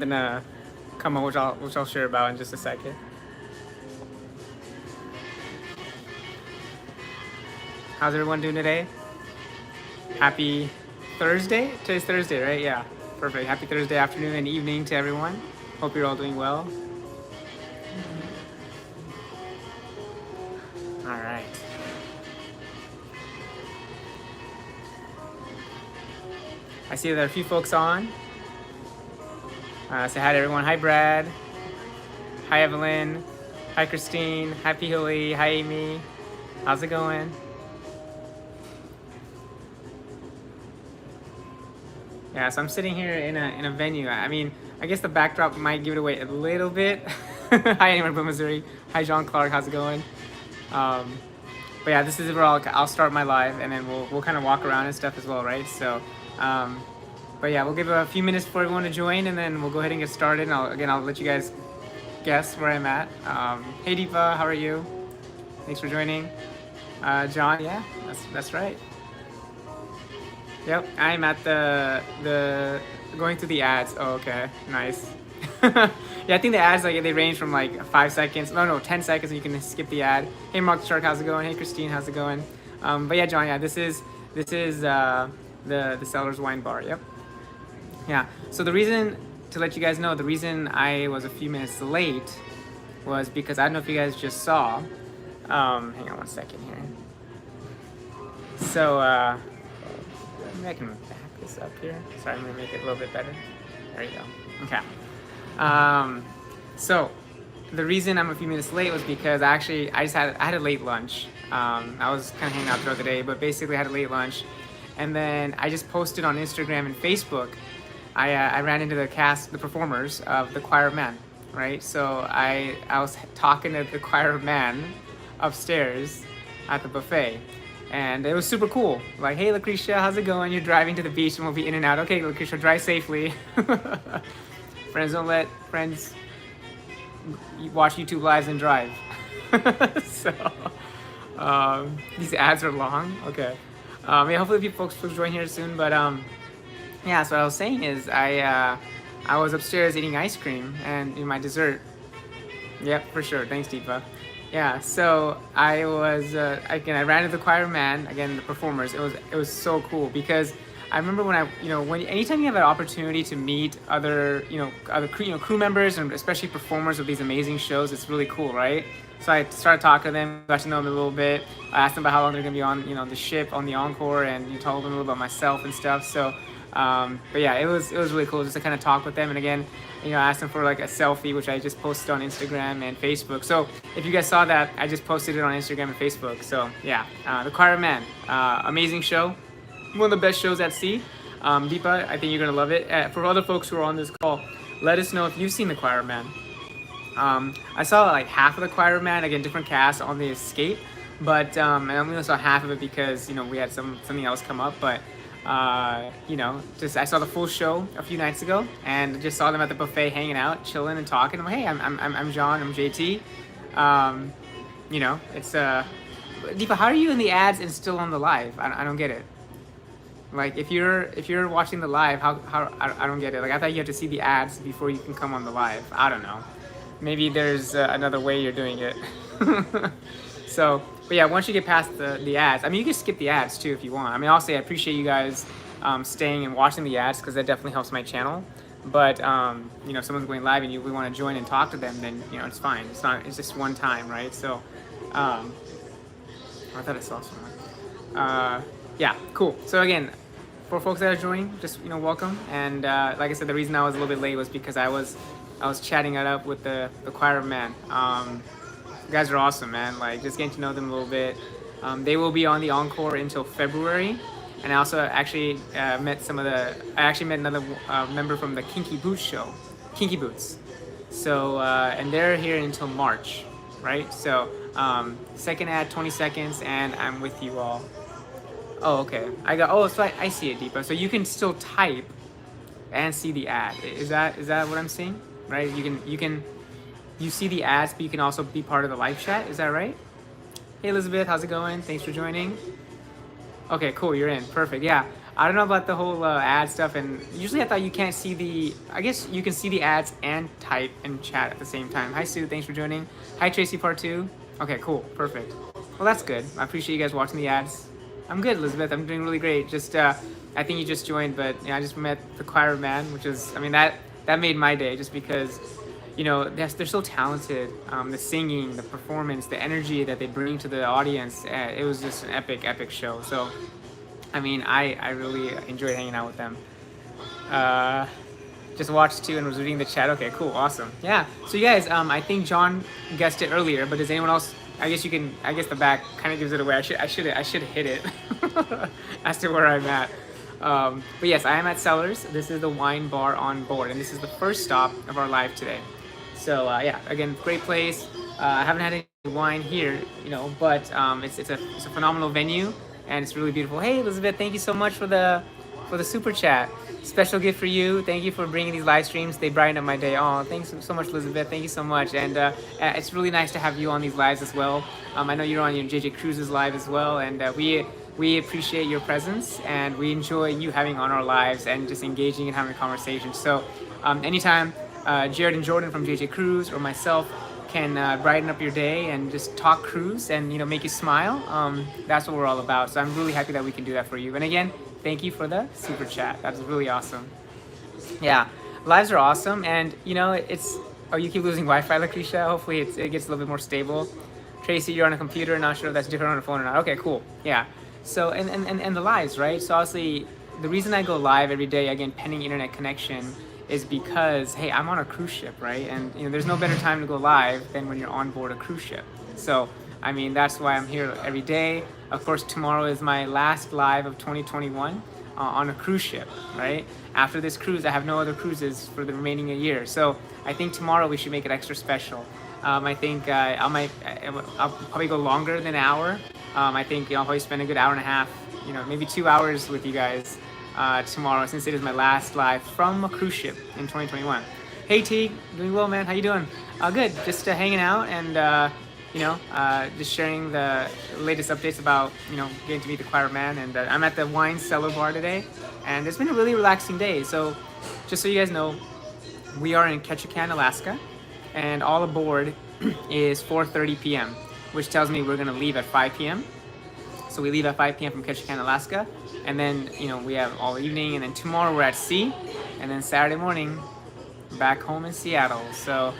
then come on, which I'll share about in just a second. How's everyone doing today? Happy Thursday? Today's Thursday, right? Yeah, perfect. Happy Thursday afternoon and evening to everyone. Hope you're all doing well. All right. I see there are a few folks on. Say hi to everyone. Hi, Brad. Hi, Evelyn. Hi, Christine. Happy Hilly. Hi, Amy. How's it going? Yeah, so I'm sitting here in a venue. I mean, I guess the backdrop might give it away a little bit. Hi, anyone from Missouri. Hi, John Clark. How's it going? But yeah, this is where I'll start my live, and then we'll kind of walk around and stuff as well, right? So, but yeah, we'll give a few minutes for everyone to join, and then we'll go ahead and get started. And I'll let you guys guess where I'm at. Hey, Deepa, how are you? Thanks for joining. John, yeah, that's right. Yep, I'm at the going through the ads. Oh, okay, nice. Yeah, I think the ads they range from like 5 seconds. No, 10 seconds, and you can skip the ad. Hey, Mark Shark, how's it going? Hey, Christine, how's it going? But yeah, John, yeah, this is the Seller's Wine Bar. Yep. Yeah. So the reason to let you guys know, the reason I was a few minutes late was because I don't know if you guys just saw. Hang on one second here. So. Maybe I can back this up here. Sorry, I'm gonna make it a little bit better. There you go. Okay. So the reason I'm a few minutes late was because I had a late lunch. I was kind of hanging out throughout the day, but basically I had a late lunch, and then I just posted on Instagram and Facebook. I ran into the performers of the Choir of Man, right? So I was talking to the Choir of Man upstairs at the buffet. And it was super cool. Like, hey, Lucretia, how's it going? You're driving to the beach and we'll be in and out. Okay, Lucretia, drive safely. Friends don't let friends watch YouTube lives and drive. So, these ads are long. Okay. Yeah, hopefully folks will join here soon. But yeah, so what I was saying is I was upstairs eating ice cream and my dessert. Yep, for sure. Thanks, Deepa. Yeah, so I was I ran into the Choir Man, again the performers. It was so cool because I remember when anytime you have an opportunity to meet other crew members and especially performers of these amazing shows, it's really cool, right? So I started talking to them, got to know them a little bit. I asked them about how long they're gonna be on the ship on the Encore, and told them a little about myself and stuff. So, but yeah, it was really cool just to kind of talk with them. And again, I asked them for like a selfie, which I just posted on Instagram and Facebook. So if you guys saw that, I just posted it on Instagram and Facebook. So yeah, the Choir of Man, amazing show, one of the best shows at sea. Deepa, I think you're gonna love it. For other folks who are on this call, let us know if you've seen the Choir of Man. I saw like half of the Choir of Man, again different cast on the Escape, but and I only saw half of it because we had something else come up, but. Just I saw the full show a few nights ago and just saw them at the buffet hanging out, chilling and talking. I'm like, hey, I'm John, I'm JT. It's Deepa, how are you in the ads and still on the live? I don't get it. Like if you're watching the live, how I don't get it. Like I thought you had to see the ads before you can come on the live. I don't know. Maybe there's another way you're doing it. So, but yeah, once you get past the ads, I mean, you can skip the ads too if you want. I mean, I'll say I appreciate you guys staying and watching the ads because that definitely helps my channel. But if someone's going live and you really want to join and talk to them, then it's fine. It's just one time, right? So, I thought I saw someone. Yeah, cool. So again, for folks that are joining, just welcome. And like I said, the reason I was a little bit late was because I was chatting it up with the Choir of Man. You guys are awesome, man. Like just getting to know them a little bit. They will be on the Encore until February, and I also actually met another member from the Kinky Boots show, Kinky Boots. So and they're here until March, right? So second ad, 20 seconds, and I'm with you all. Oh, okay. So I see it, Deepa. So you can still type and see the ad. Is that what I'm seeing? Right? You see the ads, but you can also be part of the live chat. Is that right? Hey, Elizabeth, how's it going? Thanks for joining. Okay, cool. You're in. Perfect. Yeah. I don't know about the whole ad stuff, and usually I thought you can't see the. I guess you can see the ads and type and chat at the same time. Hi Sue, thanks for joining. Hi Tracy, part two. Okay, cool, perfect. Well, that's good. I appreciate you guys watching the ads. I'm good, Elizabeth. I'm doing really great. Just I think you just joined, but yeah, I just met the choir man, which is, I mean, that made my day, just because, you know, they're so talented. The singing, the performance, the energy that they bring to the audience. It was just an epic show. So, I mean, I really enjoyed hanging out with them. Just watched too and was reading the chat. Okay, cool, awesome. Yeah. So you guys, I think John guessed it earlier, but does anyone else? I guess you can. I guess the back kind of gives it away. I should hit it as to where I'm at. But yes, I am at Cellars. This is the wine bar on board, and this is the first stop of our live today. So yeah, again, great place. I haven't had any wine here, you know, but it's a phenomenal venue, and it's really beautiful. Hey, Elizabeth, thank you so much for the super chat. Special gift for you. Thank you for bringing these live streams. They brighten up my day. Oh, thanks so much, Elizabeth. Thank you so much. And it's really nice to have you on these lives as well. I know you're on your JJ Cruises live as well, and we appreciate your presence, and we enjoy you having on our lives and just engaging and having a conversation. So anytime Jared and Jordan from JJ Cruise or myself can brighten up your day and just talk cruise and, you know, make you smile, that's what we're all about. So I'm really happy that we can do that for you. And again, thank you for the super chat. That's really awesome. Yeah, lives are awesome, and you know, it's. Oh, you keep losing Wi-Fi, Lucretia. Hopefully it gets a little bit more stable. Tracy, you're on a computer. Not sure if that's different on a phone or not. Okay, cool. Yeah. So and the lives, right? So obviously, the reason I go live every day, again, pending internet connection, is because, hey, I'm on a cruise ship, right? And you know, there's no better time to go live than when you're on board a cruise ship. So I mean, that's why I'm here every day. Of course, tomorrow is my last live of 2021 on a cruise ship, right? After this cruise, I have no other cruises for the remaining year. So I think tomorrow we should make it extra special. I think I'll probably go longer than an hour. I think I'll probably spend a good hour and a half, you know, maybe 2 hours with you guys tomorrow, since it is my last live from a cruise ship in 2021. Hey T, doing well, man. How you doing? Good. Just hanging out and you know, just sharing the latest updates about, you know, getting to meet the choir man. And I'm at the wine cellar bar today, and it's been a really relaxing day. So just so you guys know, we are in Ketchikan, Alaska, and all aboard is 4:30 p.m., which tells me we're gonna leave at 5 p.m. So we leave at 5 p.m. from Ketchikan, Alaska, and then, you know, we have all evening, and then tomorrow we're at sea, and then Saturday morning back home in Seattle. So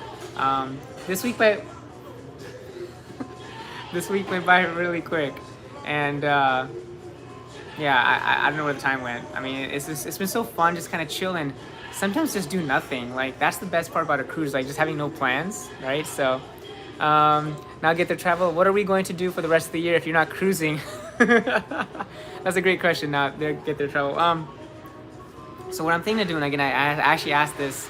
this week went by really quick, and yeah, I don't know where the time went. I mean, it's been so fun just kind of chilling. Sometimes just do nothing. Like, that's the best part about a cruise, like just having no plans, right? So now get their travel. What are we going to do for the rest of the year if you're not cruising? That's a great question. Now get their travel. So what I'm thinking of doing, again, I actually asked this.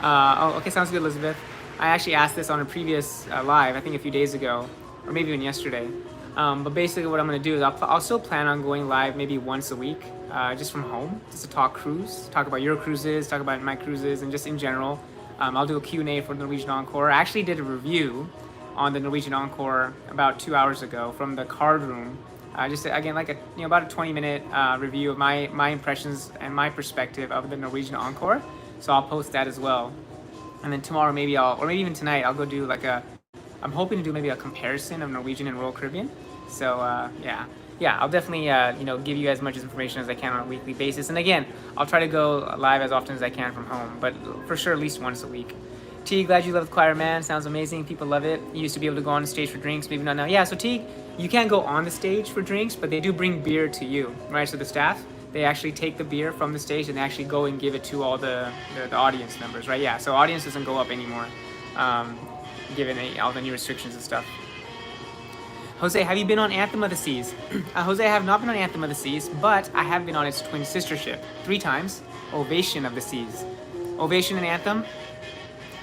Oh, okay, sounds good, Elizabeth. I actually asked this on a previous live, I think a few days ago, or maybe even yesterday. But basically what I'm gonna do is I'll still plan on going live maybe once a week, just from home, just to talk cruise, talk about your cruises, talk about my cruises, and just in general. I'll do a Q&A for the Norwegian Encore. I actually did a review on the Norwegian Encore about 2 hours ago from the card room. Just again, like about a 20-minute review of my impressions and my perspective of the Norwegian Encore. So I'll post that as well. And then tomorrow maybe or maybe even tonight, I'll go do I'm hoping to do maybe a comparison of Norwegian and Royal Caribbean. So yeah, I'll definitely give you as much information as I can on a weekly basis. And again, I'll try to go live as often as I can from home, but for sure at least once a week. Teague, glad you love the choir man. Sounds amazing. People love it. You used to be able to go on the stage for drinks, maybe not now. Yeah, so Teague, you can't go on the stage for drinks, but they do bring beer to you, right? So the staff, they actually take the beer from the stage and they actually go and give it to all the audience members, right? Yeah, so audience doesn't go up anymore, given all the new restrictions and stuff. Jose, have you been on Anthem of the Seas? Jose, I have not been on Anthem of the Seas, but I have been on its twin sister ship 3 times, Ovation of the Seas. Ovation and Anthem,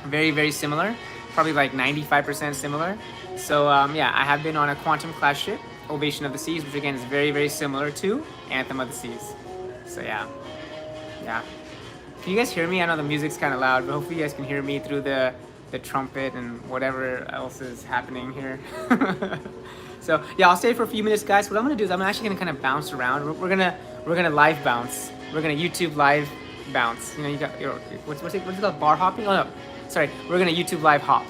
very, very similar, probably like 95% similar. So yeah, I have been on a Quantum class ship, Ovation of the Seas, which again is very, very similar to Anthem of the Seas. So yeah. Can you guys hear me? I know the music's kind of loud, but hopefully you guys can hear me through the trumpet and whatever else is happening here. So yeah, I'll stay for a few minutes, guys. What I'm gonna do is I'm actually gonna kind of bounce around. We're we're gonna live bounce. We're gonna YouTube live bounce. You know, you got your what's it called? Bar hopping? Oh no, sorry. We're gonna YouTube live hop.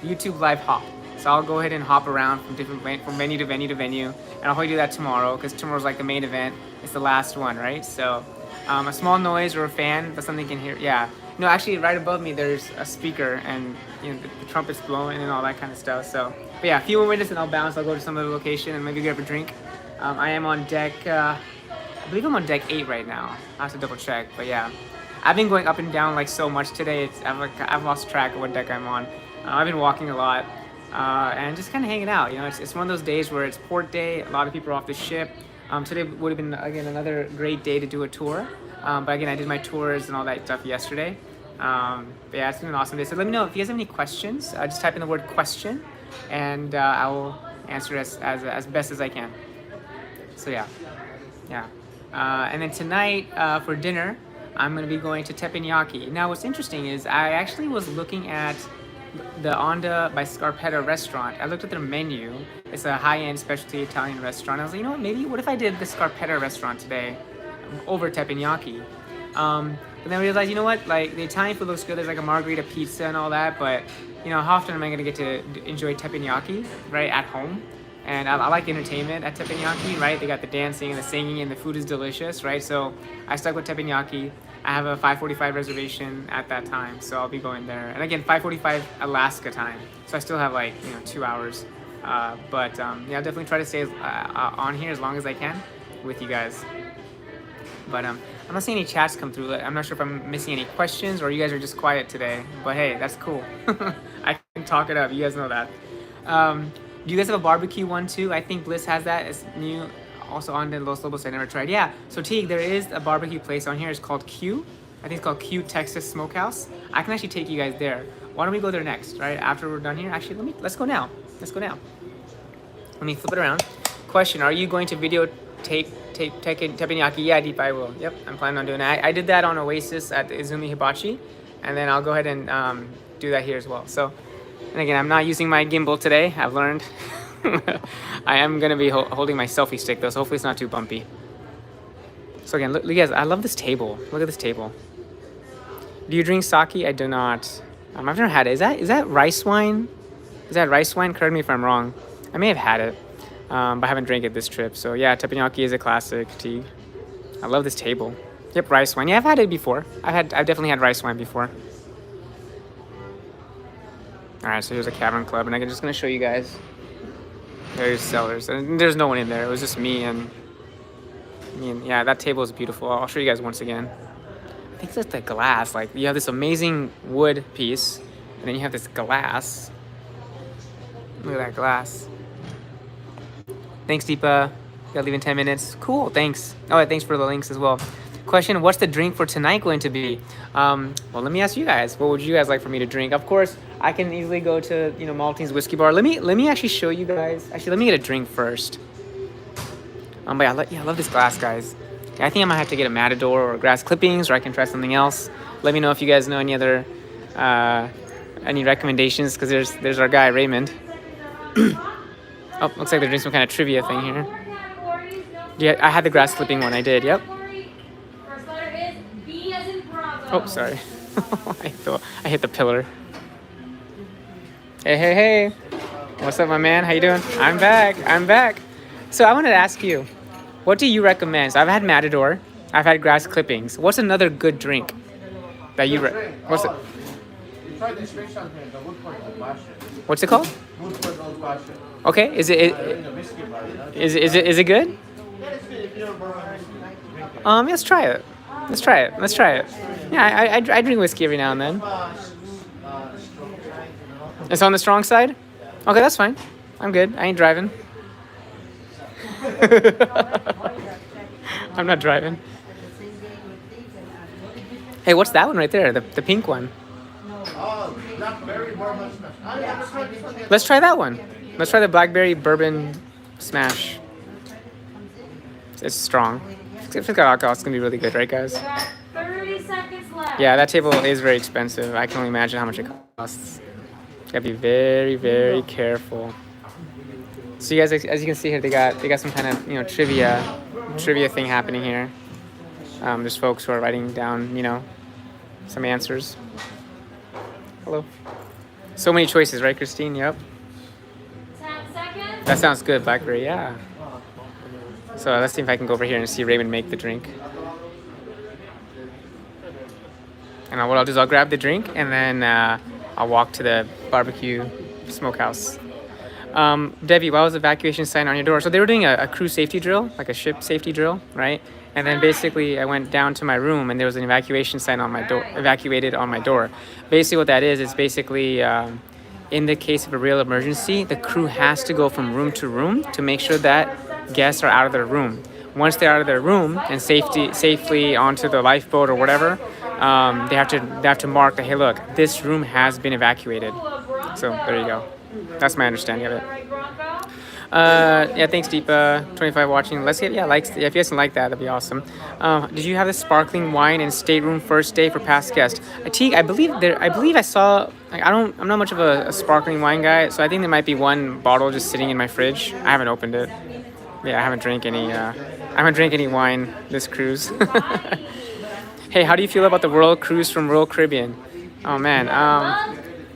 YouTube live hop. So I'll go ahead and hop around from venue to venue to venue, and I'll probably do that tomorrow because tomorrow's like the main event. It's the last one, right? So a small noise or a fan, but something you can hear. Yeah. No, actually, right above me there's a speaker, and you know the trumpet's blowing and all that kind of stuff. So, but yeah, a few more minutes and I'll bounce. I'll go to some other location and maybe grab a drink. I am on deck. I believe I'm on deck 8 right now. I have to double check, but yeah, I've been going up and down like so much today. I've lost track of what deck I'm on. I've been walking a lot and just kind of hanging out. You know, it's one of those days where it's port day. A lot of people are off the ship. Today would have been again another great day to do a tour. But again, I did my tours and all that stuff yesterday. But yeah, it's been an awesome day. So let me know if you guys have any questions. Just type in the word question, and I will answer it as best as I can. So yeah. And then tonight for dinner, I'm going to be going to teppanyaki. Now what's interesting is I actually was looking at the Onda by Scarpetta restaurant. I looked at their menu. It's a high-end specialty Italian restaurant. I was like, you know what, what if I did the Scarpetta restaurant today over teppanyaki? But then I realized, you know what, like the Italian food looks good. There's like a margherita pizza and all that, but you know, how often am I going to get to enjoy teppanyaki, right, at home? And I like entertainment at teppanyaki, right? They got the dancing and the singing, and the food is delicious, right? So I stuck with teppanyaki. I have a 5:45 reservation at that time, so I'll be going there. And again, 5:45 Alaska time, so I still have like 2 hours. Yeah, I'll definitely try to stay on here as long as I can with you guys. But I'm not seeing any chats come through. I'm not sure if I'm missing any questions or you guys are just quiet today. But hey, that's cool. I can talk it up. You guys know that. Do you guys have a barbecue one too? I think Bliss has that. It's new, also on the Los Lobos. I never tried. Yeah. So Teague, there is a barbecue place on here. It's called Q. I think it's called Q Texas Smokehouse. I can actually take you guys there. Why don't we go there next, right? After we're done here. Actually, let's go now. Let's go now. Let me flip it around. Question: are you going to videotape teppanyaki? Yeah, Deep, I will. Yep, I'm planning on doing that. I did that on Oasis at the Izumi Hibachi, and then I'll go ahead and do that here as well. So, and again, I'm not using my gimbal today. I've learned. I am gonna be holding my selfie stick though, so hopefully it's not too bumpy. So again, look guys, I love this table. Look at this table. Do you drink sake? I do not. I've never had it. Is that rice wine? Is that rice wine? Correct me if I'm wrong. I may have had it, but I haven't drank it this trip. So yeah, teppanyaki is a classic. Tea. I love this table. Yep, rice wine. Yeah, I've had it before. I've definitely had rice wine before. All right, so here's a Cavern Club, and I'm just gonna show you guys. There's Cellars, and there's no one in there. It was just me and yeah, that table is beautiful. I'll show you guys once again. I think that's the glass. Like you have this amazing wood piece, and then you have this glass. Look at that glass. Thanks, Deepa. Gotta leave in 10 minutes. Cool, thanks. Oh, thanks for the links as well. Question, what's the drink for tonight going to be? Well, let me ask you guys. What would you guys like for me to drink? Of course, I can easily go to, Maltese Whiskey Bar. Let me actually show you guys. Actually, let me get a drink first. But I love this glass, guys. Yeah, I think I might have to get a Matador or grass clippings, or I can try something else. Let me know if you guys know any other, any recommendations, because there's our guy, Raymond. Oh, looks like they're doing some kind of trivia thing here. Yeah, I had the grass clipping one. I did. Yep. Oh, sorry. I hit the pillar. Hey. What's up, my man? How you doing? I'm back. So I wanted to ask you, what do you recommend? So I've had Matador. I've had grass clippings. What's another good drink that you what's it? You tried this drink on here, the Woodford Old Fashioned. What's it called? Woodford Old Fashioned. Okay. Is it good? Let's try it. Yeah, I drink whiskey every now and then. It's on the strong side? Okay, that's fine. I'm good. I ain't driving. I'm not driving. Hey, what's that one right there? The pink one. Blackberry bourbon smash. Let's try that one. Let's try the blackberry bourbon smash. It's strong. If it's got alcohol, it's gonna be really good, right, guys? 30 seconds left. Yeah, that table is very expensive. I can only imagine how much it costs. Gotta be very, very careful. So you guys, as you can see here, they got some kind of trivia thing happening here. There's folks who are writing down some answers. Hello. So many choices, right, Christine? Yep. 10 seconds. That sounds good, Blackberry. Yeah. So let's see if I can go over here and see Raymond make the drink. And what I'll do is I'll grab the drink and then I'll walk to the barbecue smokehouse. Debbie, why was the evacuation sign on your door? So they were doing a crew safety drill, like a ship safety drill, right? And then basically I went down to my room and there was an evacuation sign on my door, evacuated on my door. Basically what that is basically in the case of a real emergency, the crew has to go from room to room to make sure that guests are out of their room. Once they're out of their room and safely onto the lifeboat or whatever, they have to mark that, hey, look, this room has been evacuated. So there you go. That's my understanding of it. Yeah, thanks, Deepa. 25 watching. Let's get likes. Yeah, if you guys can like that, that'd be awesome. Did you have the sparkling wine in stateroom first day for past guests? Teague, I believe I saw. Like, I'm not much of a sparkling wine guy, so I think there might be one bottle just sitting in my fridge. I haven't opened it. Yeah, I haven't drank any wine this cruise. Hey, how do you feel about the world cruise from Royal Caribbean? Oh man.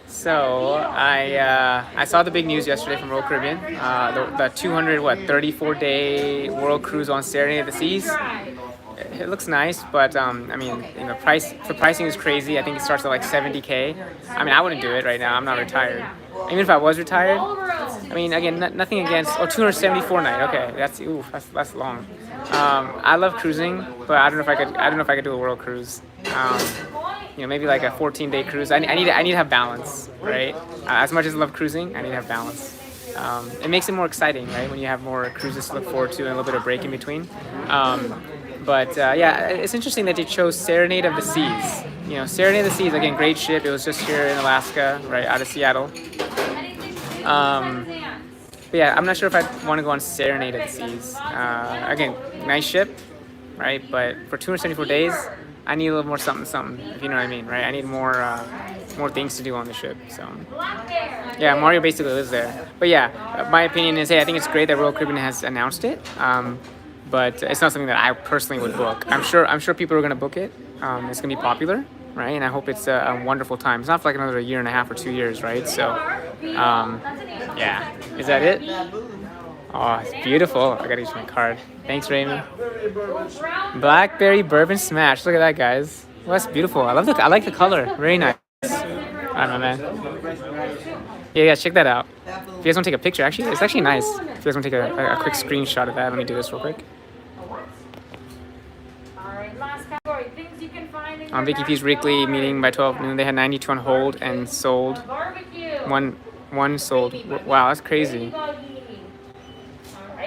So I saw the big news yesterday from Royal Caribbean. The 34-day world cruise on Serenade of the Seas. It looks nice, but I mean, the pricing is crazy. I think it starts at like $70K. I mean, I wouldn't do it right now. I'm not retired. Even if I was retired, I mean, again, nothing against. Oh, 274 night. Okay, that's long. I love cruising, but I don't know if I could do a world cruise. Maybe like a 14-day cruise. I need to have balance, right? As much as I love cruising, I need to have balance. It makes it more exciting, right? When you have more cruises to look forward to and a little bit of break in between. But yeah, it's interesting that they chose Serenade of the Seas. Serenade of the Seas, again, great ship. It was just here in Alaska, right out of Seattle. But yeah, I'm not sure if I want to go on Serenade of the Seas. Again, nice ship, right? But for 274 days, I need a little more something, if you know what I mean, right? I need more things to do on the ship. So yeah, Mario basically lives there. But yeah, my opinion is, hey, I think it's great that Royal Caribbean has announced it. But it's not something that I personally would book. I'm sure people are gonna book it. It's gonna be popular, right? And I hope it's a wonderful time. It's not for like another year and a half or 2 years, right? So yeah, is that it? Oh, it's beautiful. I gotta use my card. Thanks, Raymond. Blackberry bourbon smash. Look at that, guys. Well, that's beautiful. I like the color. Very nice. All right, my man. Yeah, check that out. If you guys want to take a picture, actually, it's actually nice. If you guys want to take a quick screenshot of that, let me do this real quick. On Vicky P's weekly meeting by 12 noon, they had 92 on hold and sold. One sold. Wow, that's crazy.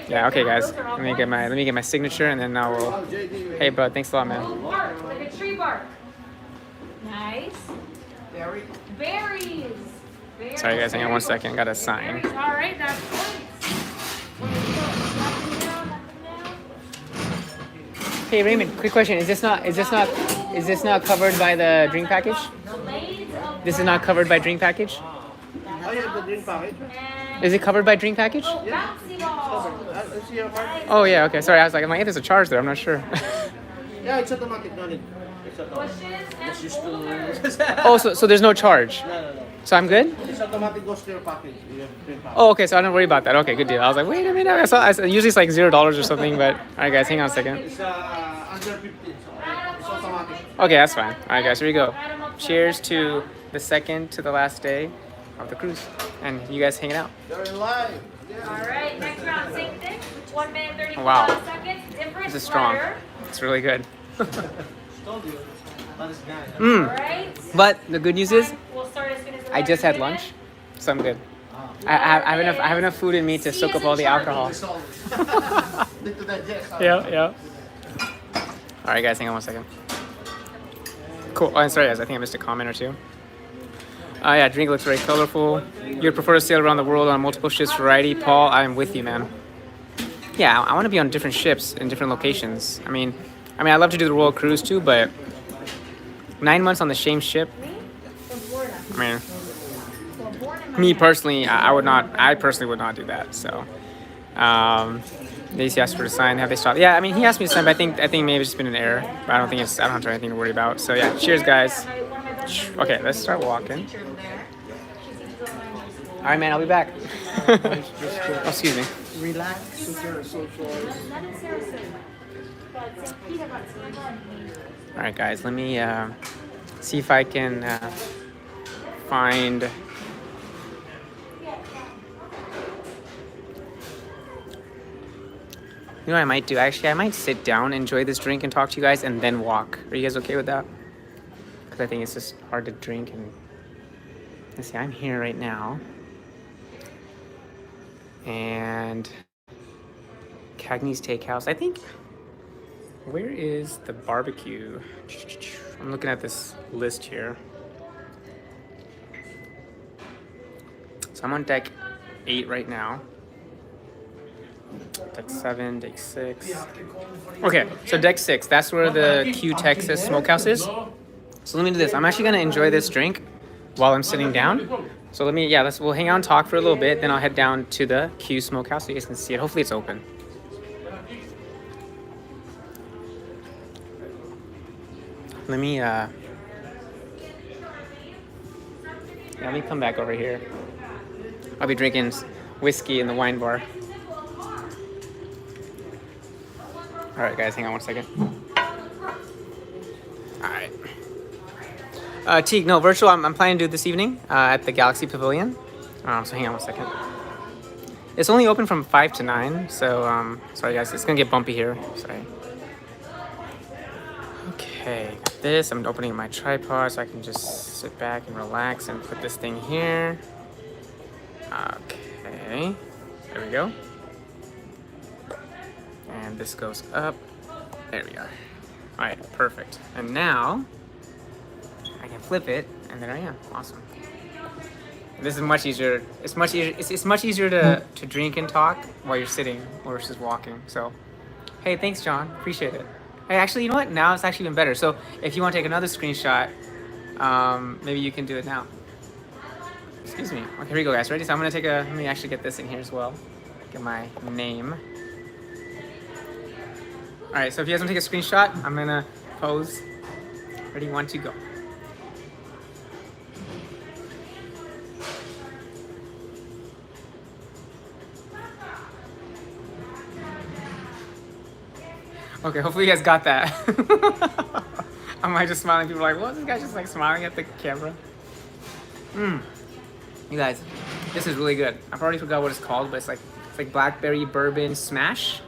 Yeah, okay, guys. Let me get my signature, and then I will. Hey, bro, thanks a lot, man. Bark, like a tree bark. Nice. Berries. Sorry, guys. Hang on 1 second. Got a sign. All right, that's points. Hey, Raymond. Quick question: Is this not covered by the drink package? This is not covered by drink package. Oh, you have the drink package? Is it covered by drink package? Yeah. Let's see your card. Oh yeah. Okay. Sorry, I was like, I'm like, hey, there's a charge there. I'm not sure. Yeah, it's automatic. No need. It's automatic. It's just to... Oh, so there's no charge. No. So I'm good? It's automatic goes to your package. You have drink package. Oh, okay. So I don't worry about that. Okay, good deal. I was like, wait a minute. Usually it's like $0 or something, but all right, guys, hang on a second. It's under 15, so it's automatic. Okay, that's fine. All right, guys, here we go. Cheers to the second to the last day of the cruise, and you guys hanging out. You're in line. All right, next round, same thing. 1 minute 34 Wow. seconds. Different This is strong. sweater. It's really good. Told you. That is nice. All right. But the good news is, We'll start as soon as I just had lunch, so I'm good. I have enough food in me to soak up all the alcohol. Need to digest. Yeah. All right, guys, hang on 1 second. Cool. Oh, and sorry, guys. I think I missed a comment or two. Yeah, drink looks very colorful. You'd prefer to sail around the world on multiple ships, variety. Paul, I'm with you, man. Yeah, I want to be on different ships in different locations. I mean, I love to do the Royal Cruise too, but 9 months on the same ship. I mean, me personally, I personally would not do that. So, Lacey asked for a sign. Have they stopped? Yeah, I mean, he asked me to sign, but I think maybe it's just been an error. But I don't have anything to worry about. So yeah, cheers, guys. Okay, let's start walking. All right, man, I'll be back. Oh, excuse me. Relax with your social. All right, guys, let me see if I can find. You know what I might do? Actually, I might sit down, enjoy this drink, and talk to you guys, and then walk. Are you guys okay with that? Because I think it's just hard to drink and... Let's see, I'm here right now. And... Cagney's Steakhouse. I think... Where is the barbecue? I'm looking at this list here. So I'm on deck 8 right now. Deck 7, deck 6. Okay, so deck 6, that's where the Q Texas Smokehouse is. So let me do this. I'm actually gonna enjoy this drink while I'm sitting down. So we'll hang out and talk for a little bit, then I'll head down to the Q Smokehouse so you guys can see it. Hopefully it's open. Let me let me come back over here. I'll be drinking whiskey in the wine bar. All right, guys, hang on one second. All right. Teague, no, virtual, I'm planning to do this evening at the Galaxy Pavilion. So hang on one second. It's only open from 5 to 9, so sorry, guys, it's gonna get bumpy here. Sorry. Okay, got this. I'm opening my tripod so I can just sit back and relax and put this thing here. Okay, there we go. And this goes up. There we are. All right, perfect. And now I can flip it, and there I am. Awesome. This is much easier. It's much easier. It's much easier to drink and talk while you're sitting versus walking. So, hey, thanks, John. Appreciate it. Hey, actually, you know what? Now it's actually even better. So, if you want to take another screenshot, maybe you can do it now. Excuse me. Okay, here we go, guys. Ready? So I'm gonna take a. Let me actually get this in here as well. Get my name. All right. So if you guys want to take a screenshot, I'm gonna pose. Ready? 1, 2, go. Okay, hopefully you guys got that. Am I just smiling? People are like, what? This guy just like smiling at the camera? You guys, this is really good. I've already forgot what it's called, but it's like blackberry bourbon smash.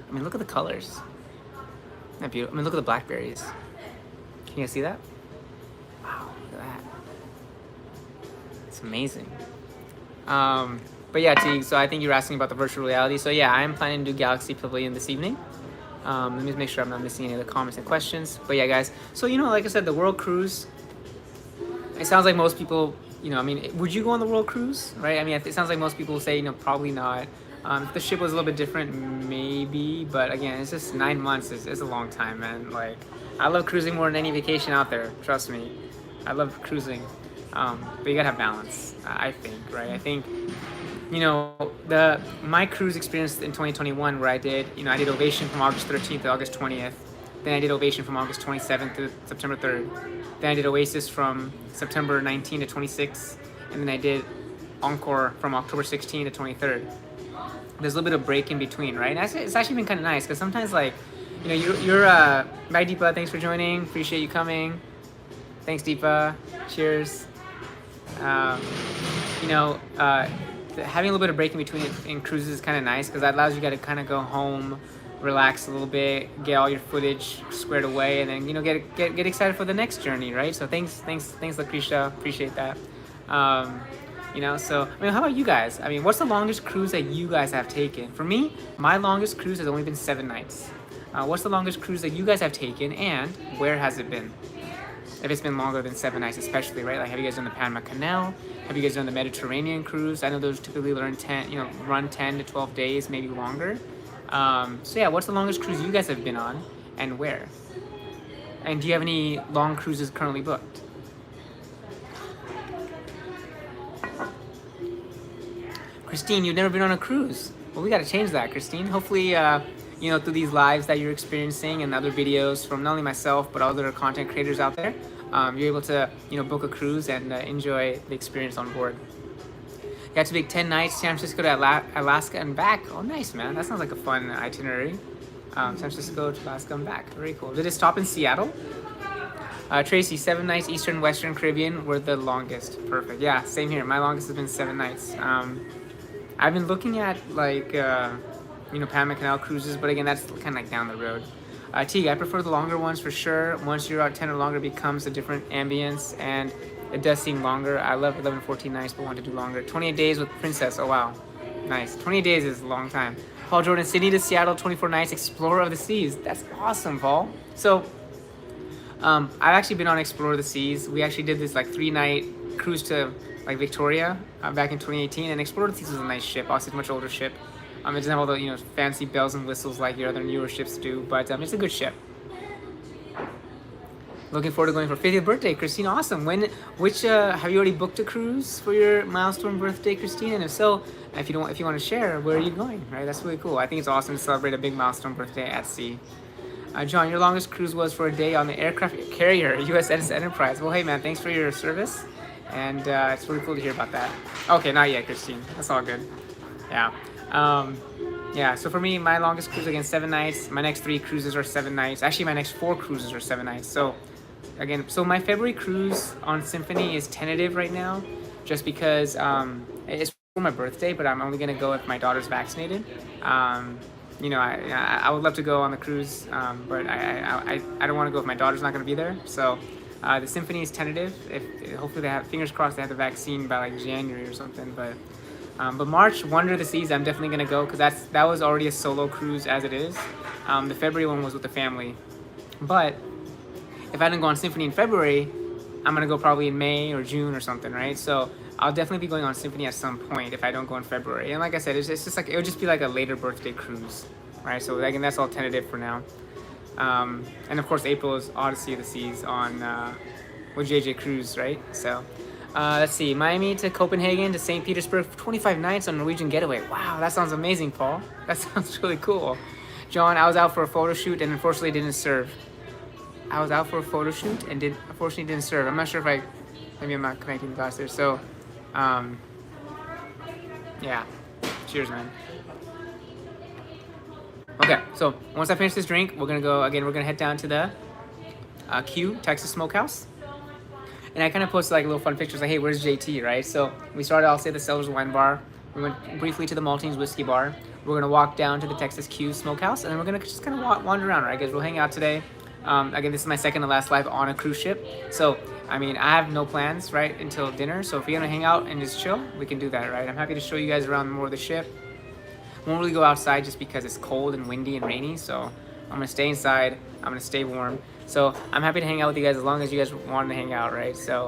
I mean, look at the colors. Isn't that beautiful? I mean, look at the blackberries. Can you guys see that? Wow, look at that. It's amazing. But yeah, Teague, so I think you're asking about the virtual reality. So yeah, I am planning to do Galaxy Pavilion this evening. Let me just make sure I'm not missing any of the comments and questions. But yeah, guys, so you know, like I said, the World Cruise, it sounds like most people, you know, I mean, would you go on the World Cruise, right? I mean, it sounds like most people say, you know, probably not. If the ship was a little bit different, maybe. But again, it's just 9 months is a long time, man. Like, I love cruising more than any vacation out there. Trust me. I love cruising. But you gotta have balance, I think, right? I think, you know, my cruise experience in 2021 where I did Ovation from August 13th to August 20th. Then I did Ovation from August 27th to September 3rd. Then I did Oasis from September 19th to 26th. And then I did Encore from October 16th to 23rd. There's a little bit of break in between, right? And it's actually been kind of nice because sometimes, like, you know, you're bye, Deepa, thanks for joining. Appreciate you coming. Thanks, Deepa. Cheers. You know, having a little bit of break in between in cruises is kind of nice because that allows you to kind of go home, relax a little bit, get all your footage squared away, and then, you know, get excited for the next journey, right? So thanks, Lucretia. Appreciate that. You know, so I mean, how about you guys? I mean, what's the longest cruise that you guys have taken? For me, my longest cruise has only been 7 nights. What's the longest cruise that you guys have taken, and where has it been? If it's been longer than 7 nights, especially, right? Like, have you guys done the Panama Canal? Have you guys done the Mediterranean cruise? I know those typically run 10 to 12 days, maybe longer. So yeah, what's the longest cruise you guys have been on, and where? And do you have any long cruises currently booked? Christine, you've never been on a cruise. Well, we got to change that, Christine. Hopefully, you know, through these lives that you're experiencing and other videos from not only myself but other content creators out there, you're able to, you know, book a cruise and enjoy the experience on board. Got to make 10 nights, San Francisco to Alaska and back. Oh, nice, man. That sounds like a fun itinerary. San Francisco to Alaska and back. Very cool. Did it stop in Seattle? Tracy, 7 nights, Eastern, Western Caribbean were the longest. Perfect. Yeah, same here. My longest has been 7 nights. I've been looking at like, you know, Panama Canal cruises, but again, that's kind of like down the road. Teague, I prefer the longer ones for sure. Once you're out 10 or longer, it becomes a different ambience, and it does seem longer. I love 11, 14 nights, but want to do longer. 28 days with Princess. Oh, wow. Nice. 28 days is a long time. Paul Jordan, Sydney to Seattle, 24 nights, Explorer of the Seas. That's awesome, Paul. So, I've actually been on Explorer of the Seas. We actually did this like 3-night cruise to like Victoria back in 2018, and Explorer of the Seas was a nice ship. Obviously, it's a much older ship. It doesn't have all the, you know, fancy bells and whistles like your other newer ships do, but it's a good ship. Looking forward to going for 50th birthday, Christine. Awesome. Have you already booked a cruise for your milestone birthday, Christine? And if so, if you want to share, where are you going? Right, that's really cool. I think it's awesome to celebrate a big milestone birthday at sea. John, your longest cruise was for a day on the aircraft carrier USS Enterprise. Well, hey man, thanks for your service, and it's really cool to hear about that. Okay, not yet, Christine. That's all good. Yeah. Yeah, so for me, my longest cruise, again, 7 nights. My next 3 cruises are 7 nights. Actually, my next 4 cruises are 7 nights. So, again, my February cruise on Symphony is tentative right now, just because it's for my birthday, but I'm only going to go if my daughter's vaccinated. You know, I would love to go on the cruise, but I don't want to go if my daughter's not going to be there. So, the Symphony is tentative. Hopefully they have, fingers crossed, they have the vaccine by like January or something, but March, Wonder of the Seas, I'm definitely gonna go because that was already a solo cruise as it is. The February one was with the family, but if I didn't go on Symphony in February, I'm gonna go probably in May or June or something, right? So I'll definitely be going on Symphony at some point if I don't go in February. And like I said, it's just like, it would just be like a later birthday cruise, right? So again, that's all tentative for now. And of course, April is Odyssey of the Seas on with JJ Cruise, right? So. Let's see, Miami to Copenhagen to St. Petersburg for 25 nights on Norwegian getaway. Wow, that sounds amazing, Paul. That sounds really cool. John, I was out for a photo shoot and unfortunately didn't serve. I was out for a photo shoot and unfortunately didn't serve. I'm not sure if maybe I'm not connecting the dots there. So, yeah, cheers, man. Okay, so once I finish this drink, we're gonna head down to the Q, Texas Smokehouse. And I kind of posted like little fun pictures like, hey, where's JT, right? So we started, I'll say, the Sellers Wine Bar. We went briefly to the Maltings Whiskey Bar. We're going to walk down to the Texas Q Smokehouse, and then we're going to just kind of wander around, right, guys? We'll hang out today. Again, this is my second to last live on a cruise ship. So, I mean, I have no plans, right, until dinner. So if you're going to hang out and just chill, we can do that, right? I'm happy to show you guys around more of the ship. Won't really go outside just because it's cold and windy and rainy. So I'm going to stay inside. I'm going to stay warm. So I'm happy to hang out with you guys as long as you guys want to hang out, right? So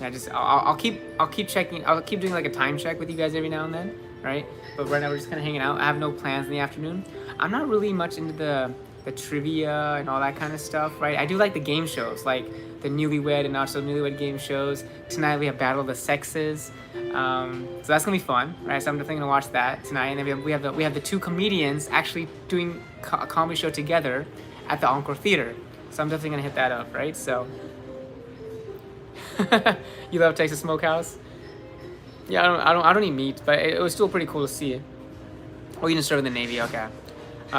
yeah, I'll keep checking. I'll keep doing like a time check with you guys every now and then, right? But right now we're just kind of hanging out. I have no plans in the afternoon. I'm not really much into the trivia and all that kind of stuff, right? I do like the game shows, like the Newlywed and also Newlywed game shows. Tonight we have Battle of the Sexes, so that's gonna be fun, right? So I'm definitely gonna watch that tonight. And then we have the 2 comedians actually doing a comedy show together at the Encore Theater. So I'm definitely gonna hit that up, right? So you love Texas Smokehouse? Yeah, I don't eat meat, but it was still pretty cool to see it. Oh, you didn't serve in the Navy, okay.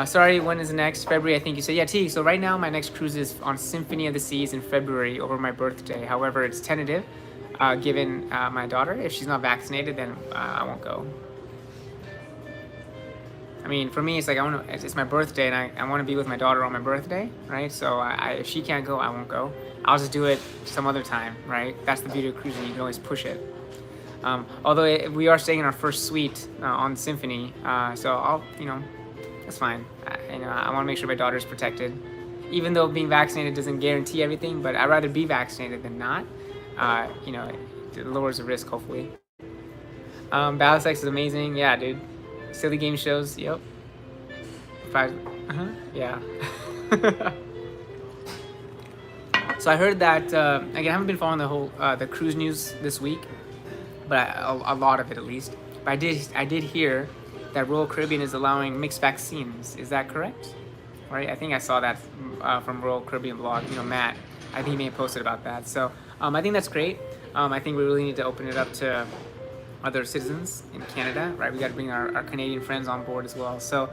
Sorry, when is the next? February, I think you said. Yeah, T. So right now my next cruise is on Symphony of the Seas in February over my birthday. However, it's tentative, given my daughter. If she's not vaccinated, then I won't go. I mean, for me, it's like it's my birthday, and I want to be with my daughter on my birthday, right? So if she can't go, I won't go. I'll just do it some other time, right? That's the beauty of cruising. You can always push it. Although we are staying in our first suite on Symphony, so that's fine. I want to make sure my daughter's protected. Even though being vaccinated doesn't guarantee everything, but I'd rather be vaccinated than not. It lowers the risk, hopefully. Battle Sex is amazing. Yeah, dude. Silly game shows, yep. Yeah. So I heard that, again, I haven't been following the whole, the cruise news this week, but a lot of it at least. But I did hear that Royal Caribbean is allowing mixed vaccines. Is that correct? Right? I think I saw that from Royal Caribbean blog. You know, Matt. I think he may have posted about that. So I think that's great. I think we really need to open it up to other citizens in Canada, right? We got to bring our Canadian friends on board as well. So,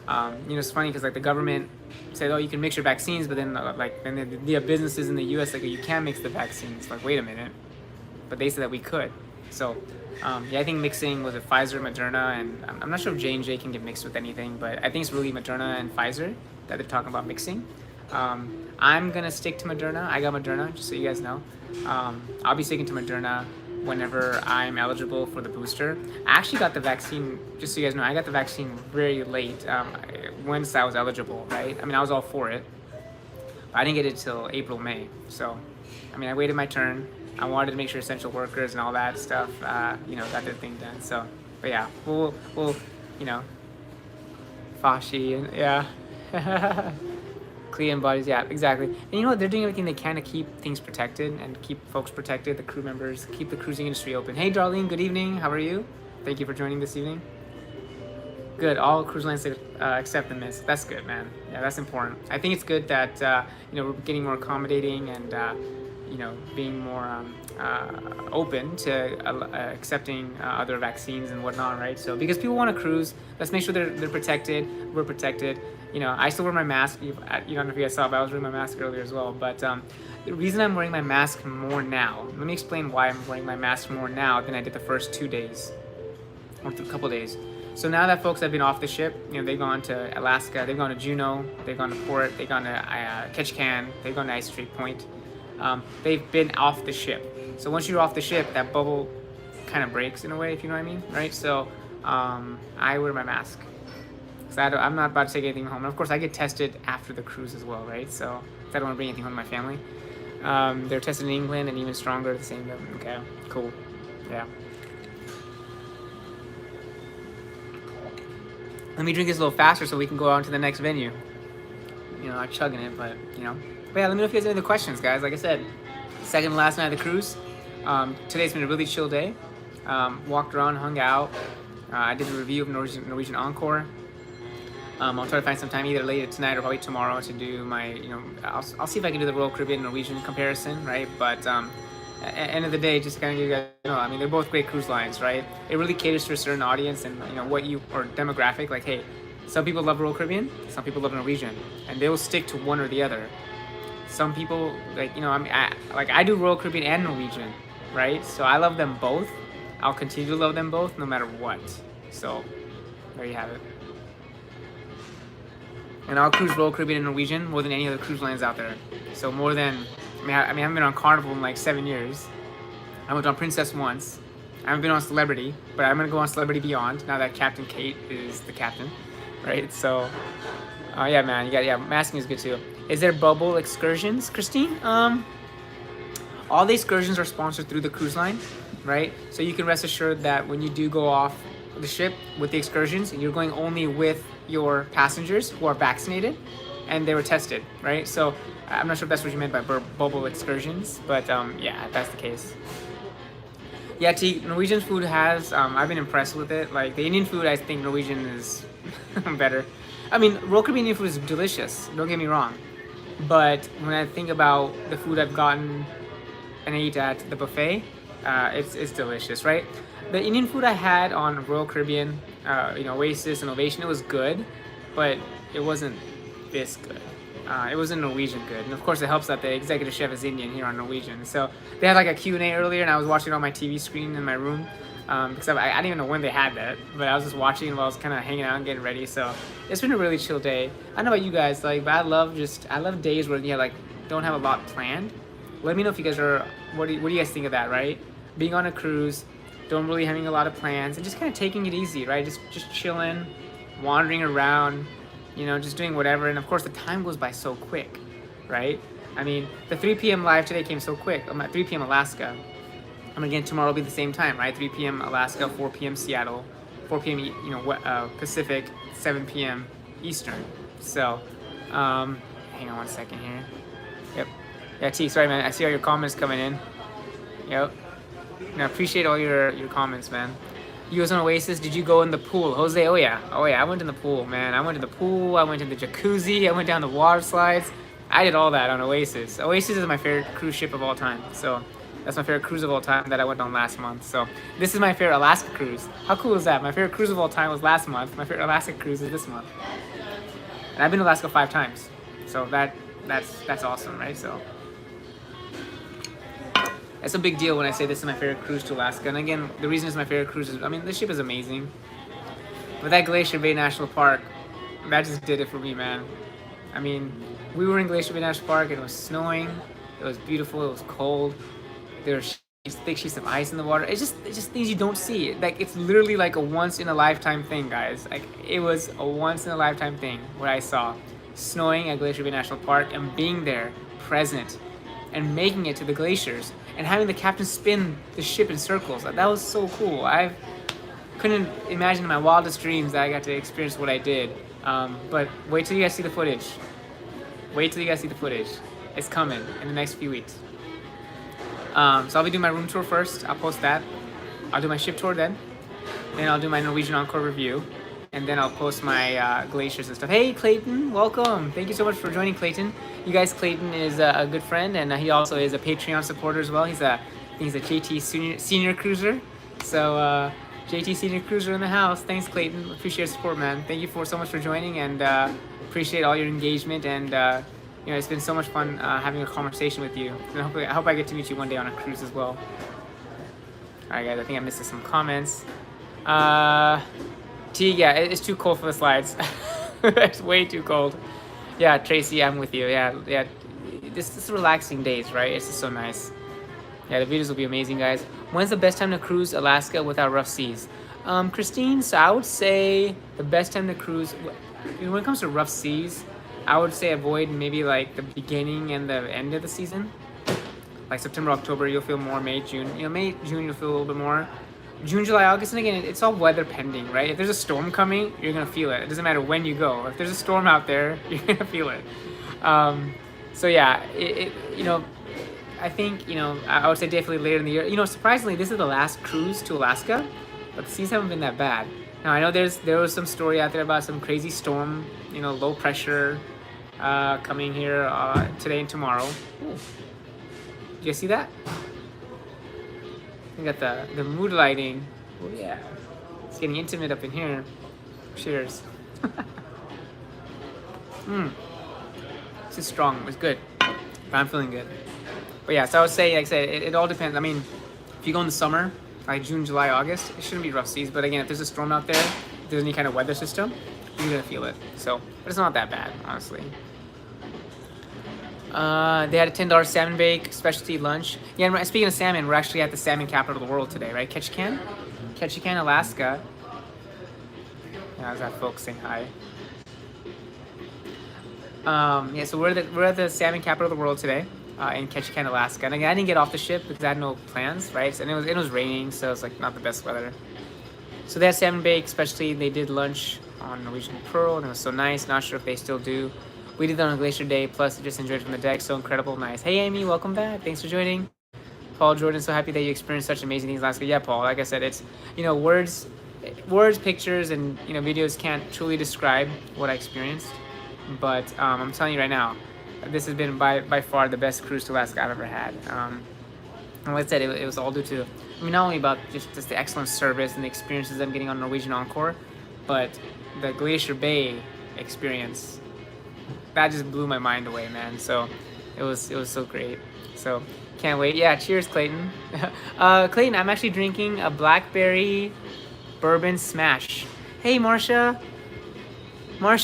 you know, it's funny because like the government said, oh, you can mix your vaccines, but then then the businesses in the U.S. like, you can't mix the vaccines. Like, wait a minute, but they said that we could. So, yeah, I think mixing was it Pfizer, Moderna, and I'm not sure if J&J can get mixed with anything, but I think it's really Moderna and Pfizer that they're talking about mixing. I'm gonna stick to Moderna. I got Moderna, just so you guys know. I'll be sticking to Moderna whenever I'm eligible for the booster. I actually got the vaccine, just so you guys know, I got the vaccine very late, once I was eligible, right? I mean, I was all for it. But I didn't get it till April, May. So, I mean, I waited my turn. I wanted to make sure essential workers and all that stuff, you know, got their thing done. So, but yeah, we'll you know, Fashi and yeah. Clean bodies, yeah, exactly. And you know what? They're doing everything they can to keep things protected and keep folks protected, the crew members, keep the cruising industry open. Hey, Darlene, good evening. How are you? Thank you for joining this evening. Good. All cruise lines accept the miss. That's good, man. Yeah, that's important. I think it's good that you know, we're getting more accommodating and you know, being more open to accepting other vaccines and whatnot, right? So because people want to cruise, let's make sure they're protected. We're protected. You know, I still wear my mask. You don't know if you guys saw, but I was wearing my mask earlier as well. But the reason I'm wearing my mask more now, let me explain why I'm wearing my mask more now than I did the first 2 days, or a couple days. So now that folks have been off the ship, you know, they've gone to Alaska, they've gone to Juneau, they've gone to Port, they've gone to Ketchikan, they've gone to Ice Street Point. They've been off the ship. So once you're off the ship, that bubble kind of breaks in a way, if you know what I mean, right? So I wear my mask. I'm not about to take anything home. And of course, I get tested after the cruise as well, right? So I don't want to bring anything home to my family. They're tested in England and even stronger at the same time. Okay, cool. Yeah. Let me drink this a little faster so we can go on to the next venue. You know, I'm chugging it, but, you know. But yeah, let me know if you guys have any other questions, guys. Like I said, second to last night of the cruise. Today's been a really chill day. Walked around, hung out. I did a review of Norwegian Encore. I'll try to find some time either later tonight or probably tomorrow to do my, you know, I'll see if I can do the Royal Caribbean Norwegian comparison, right? But at the end of the day, just kind of give you guys, you know, I mean, they're both great cruise lines, right? It really caters to a certain audience and, you know, or demographic. Like, hey, some people love Royal Caribbean, some people love Norwegian, and they will stick to one or the other. Some people, like, you know, I do Royal Caribbean and Norwegian, right? So I love them both. I'll continue to love them both no matter what. So there you have it. And I'll cruise Royal Caribbean and Norwegian more than any other cruise lines out there. So more than, I haven't been on Carnival in like 7 years. I went on Princess once. I haven't been on Celebrity, but I'm gonna go on Celebrity Beyond now that Captain Kate is the captain, right? So, yeah, man, masking is good too. Is there bubble excursions, Christine? All the excursions are sponsored through the cruise line, right? So you can rest assured that when you do go off the ship with the excursions, you're going only with your passengers who are vaccinated and they were tested, right? So I'm not sure if that's what you meant by bubble excursions, but yeah, that's the case. Yeah, Norwegian food has, I've been impressed with it. Like the Indian food, I think Norwegian is better. I mean, Royal Caribbean Indian food is delicious, don't get me wrong. But when I think about the food I've gotten and ate at the buffet, it's delicious, right? The Indian food I had on Royal Caribbean, you know, Oasis and Ovation, it was good, but it wasn't this good. It wasn't Norwegian good. And of course it helps that the executive chef is Indian here on Norwegian. So they had like a Q&A earlier and I was watching it on my TV screen in my room. Because I didn't even know when they had that, but I was just watching while I was kind of hanging out and getting ready. So it's been a really chill day. I don't know about you guys, like, but I love days where you like don't have a lot planned. Let me know if you guys are, what do you guys think of that, right? Being on a cruise, don't really having a lot of plans and just kind of taking it easy, right? Just chilling, wandering around, you know, just doing whatever. And of course the time goes by so quick, right? I mean, the 3 p.m. live today came so quick. I'm at 3 p.m. Alaska. Again, tomorrow will be the same time, right? 3 p.m. Alaska, 4 p.m. Seattle, 4 p.m. You know, Pacific, 7 p.m. Eastern. So, hang on one second here. Yep. Yeah, T, sorry, man. I see all your comments coming in. Yep. I appreciate all your comments, man. You was on Oasis. Did you go in the pool, Jose? Oh yeah, I went in the pool, man. I went in the pool. I went in the jacuzzi. I went down the water slides. I did all that on Oasis. Oasis is my favorite cruise ship of all time. So that's my favorite cruise of all time that I went on last month. So this is my favorite Alaska cruise. How cool is that? My favorite cruise of all time was last month. My favorite Alaska cruise is this month. And I've been to Alaska 5 times. So that's awesome, right? So it's a big deal when I say this is my favorite cruise to Alaska. And again, the reason it's my favorite cruise is, I mean, this ship is amazing. But that Glacier Bay National Park, that just did it for me, man. I mean, we were in Glacier Bay National Park and it was snowing. It was beautiful. It was cold. There were thick sheets of ice in the water. It's just things you don't see. Like, it's literally like a once in a lifetime thing, guys. Like, it was a once in a lifetime thing what I saw snowing at Glacier Bay National Park and being there, present, and making it to the glaciers and having the captain spin the ship in circles. That was so cool. I couldn't imagine in my wildest dreams that I got to experience what I did. But wait till you guys see the footage. Wait till you guys see the footage. It's coming in the next few weeks. So I'll be doing my room tour first. I'll post that. I'll do my ship tour then. Then I'll do my Norwegian Encore review. And then I'll post my glaciers and stuff. Hey, Clayton, welcome. Thank you so much for joining, Clayton. You guys, Clayton is a good friend, and he also is a Patreon supporter as well. He's a JT senior cruiser. So JT senior cruiser in the house. Thanks, Clayton. Appreciate your support, man. Thank you so much for joining, and appreciate all your engagement. And you know, it's been so much fun having a conversation with you. And I hope I get to meet you one day on a cruise as well. All right, guys. I think I missed some comments. Yeah, it's too cold for the slides. It's way too cold. Yeah, Tracy, I'm with you. Yeah. This is relaxing days, right? It's just so nice. Yeah, the videos will be amazing, guys. When's the best time to cruise Alaska without rough seas? Christine, so I would say the best time to cruise, when it comes to rough seas, I would say avoid maybe like the beginning and the end of the season. Like September, October, you'll feel more. May, June. You know, May, June, you'll feel a little bit more. June, July, August, and again, it's all weather pending, right? If there's a storm coming, you're gonna feel it. It doesn't matter when you go. If there's a storm out there, you're gonna feel it. So yeah, you know, I think, you know, I would say definitely later in the year. You know, surprisingly, this is the last cruise to Alaska, but the seas haven't been that bad. Now I know there was some story out there about some crazy storm, you know, low pressure coming here today and tomorrow. Ooh. Did you see that? We got the mood lighting. Oh yeah, it's getting intimate up in here. Cheers. This is strong. It's good. But I'm feeling good. But yeah, so I would say, like I said, it all depends. I mean, if you go in the summer, like June, July, August, it shouldn't be rough seas. But again, if there's a storm out there, if there's any kind of weather system, you're gonna feel it. So, but it's not that bad, honestly. They had a $10 salmon bake specialty lunch. Yeah, and speaking of salmon, we're actually at the salmon capital of the world today, right? Ketchikan, Alaska. Yeah, how's that folks saying hi? Yeah, so we're at the salmon capital of the world today, in Ketchikan, Alaska. And again, I didn't get off the ship because I had no plans, right? And it was raining, so it's like not the best weather. So they had salmon bake specialty. They did lunch on Norwegian Pearl, and it was so nice. Not sure if they still do. We did that on Glacier Day, plus just enjoyed it from the deck. So incredible, nice. Hey, Amy, welcome back. Thanks for joining. Paul Jordan, so happy that you experienced such amazing things last week. Yeah, Paul, like I said, it's, you know, words, pictures, and, you know, videos can't truly describe what I experienced. But I'm telling you right now, this has been by far the best cruise to Alaska I've ever had. And like I said, it was all due to, I mean, not only about just the excellent service and the experiences I'm getting on Norwegian Encore, but the Glacier Bay experience. That just blew my mind away, man. So it was so great. So can't wait. Yeah, cheers, Clayton. Clayton, I'm actually drinking a blackberry bourbon smash. Hey, Marsha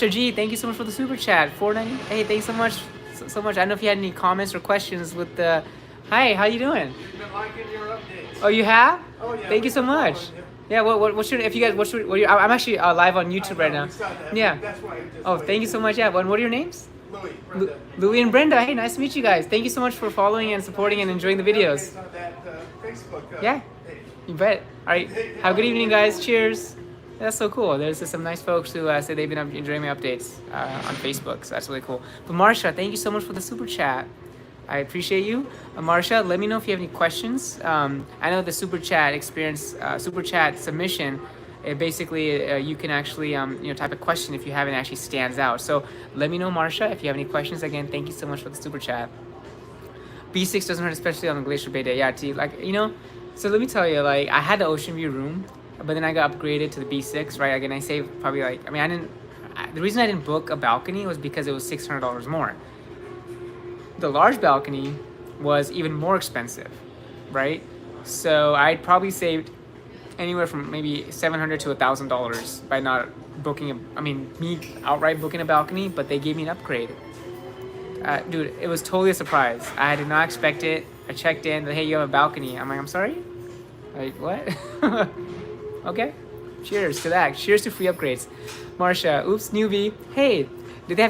G, thank you so much for the super chat. $4.90. Hey, thanks so much. So much. I don't know if you had any comments or questions with the. Hi, how you doing? You've been liking your updates. Oh, you have? Oh yeah. Thank you so much. Yeah, what's your, if you guys, I'm actually live on YouTube right now. Yeah. That's why. Oh, thank you so much. Yeah, what are your names? Louis, Brenda. Louis and Brenda. Hey, nice to meet you guys. Thank you so much for following and supporting and enjoying the videos. On that Facebook. Yeah, you bet. All right, have a good evening, guys. Cheers. That's so cool. There's just some nice folks who say they've been enjoying my updates on Facebook, so that's really cool. But Marsha, thank you so much for the super chat. I appreciate you. Marsha, let me know if you have any questions. I know the super chat experience, super chat submission. Basically, you can actually type a question if you have it actually stands out. So let me know, Marsha, if you have any questions. Again, thank you so much for the super chat. B6 doesn't hurt, especially on the Glacier Bay Day. Yeah, T, like, so let me tell you, like, I had the Ocean View room, but then I got upgraded to the B6, right? Again, I saved probably like, I mean, the reason I didn't book a balcony was because it was $600 more. The large balcony was even more expensive, right? So I'd probably saved anywhere from maybe $700 to $1,000 by not booking me outright booking a balcony, but they gave me an upgrade. Dude, it was totally a surprise. I did not expect it. I checked in, hey, you have a balcony. I'm like, I'm sorry? Like, what? Okay. Cheers to that. Cheers to free upgrades. Marsha, oops, newbie. Hey,